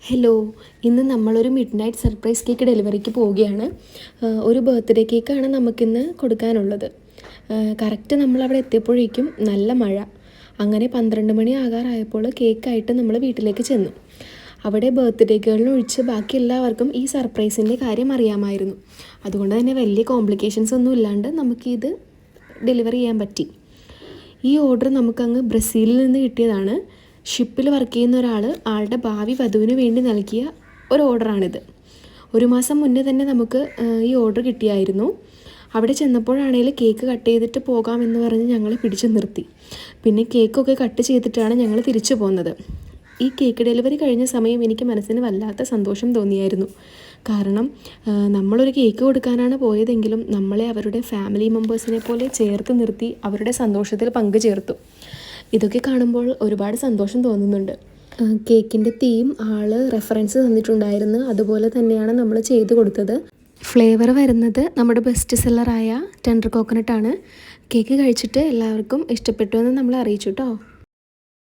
Hello, ഇന്ന് നമ്മളൊരു mid night surprise cake ഡെലിവറിക്ക് പോവുകയാണ്. ഒരു ബർത്ത്ഡേ കേക്കാണ് നമുക്കിന്ന് കൊടുക്കാനുള്ളത്. കറക്റ്റ് നമ്മളവിടെ എത്തിയപ്പോഴേക്കും നല്ല മഴ. അങ്ങനെ 12 മണി ആകാറായപ്പോൾ കേക്കായിട്ട് നമ്മൾ വീട്ടിലേക്ക് ചെന്നു. അവിടെ ബർത്ത്ഡേ ഗേളിനൊഴിച്ച് ബാക്കി എല്ലാവർക്കും ഈ സർപ്രൈസിൻ്റെ കാര്യം അറിയാമായിരുന്നു. അതുകൊണ്ട് തന്നെ വലിയ കോംപ്ലിക്കേഷൻസ് ഒന്നും ഇല്ലാണ്ട് നമുക്കിത് ഡെലിവറി ചെയ്യാൻ പറ്റി. ഈ ഓർഡർ നമുക്കങ്ങ് ബ്രസീലിൽ നിന്ന് കിട്ടിയതാണ്. ഷിപ്പിൽ വർക്ക് ചെയ്യുന്ന ആളുടെ ഭാവി വധുവിന് വേണ്ടി നൽകിയ ഒരു ഓർഡറാണിത്. 1 മാസം മുന്നേ തന്നെ നമുക്ക് ഈ ഓർഡർ കിട്ടിയായിരുന്നു. അവിടെ ചെന്നപ്പോഴാണെങ്കിൽ കേക്ക് കട്ട് ചെയ്തിട്ട് പോകാമെന്ന് പറഞ്ഞ് ഞങ്ങൾ പിടിച്ചു നിർത്തി. പിന്നെ കേക്കൊക്കെ കട്ട് ചെയ്തിട്ടാണ് ഞങ്ങൾ തിരിച്ചു പോകുന്നത്. ഈ കേക്ക് ഡെലിവറി കഴിഞ്ഞ സമയം എനിക്ക് മനസ്സിന് വല്ലാത്ത സന്തോഷം തോന്നിയായിരുന്നു. കാരണം നമ്മളൊരു കേക്ക് കൊടുക്കാനാണ് പോയതെങ്കിലും നമ്മളെ അവരുടെ ഫാമിലി മെമ്പേഴ്സിനെ പോലെ ചേർത്ത് നിർത്തി അവരുടെ സന്തോഷത്തിൽ പങ്കുചേർത്തു. ഇതൊക്കെ കാണുമ്പോൾ ഒരുപാട് സന്തോഷം തോന്നുന്നുണ്ട്. കേക്കിൻ്റെ തീം റെഫറൻസ് തന്നിട്ടുണ്ടായിരുന്നു. അതുപോലെ തന്നെയാണ് നമ്മൾ ചെയ്ത് കൊടുത്തത്. ഫ്ലേവർ വരുന്നത് നമ്മുടെ ബെസ്റ്റ് സെല്ലറായ ടെൻഡർ കോക്കനട്ടാണ്. കേക്ക് കഴിച്ചിട്ട് എല്ലാവർക്കും ഇഷ്ടപ്പെട്ടു എന്ന് നമ്മൾ അറിയിച്ചു കേട്ടോ.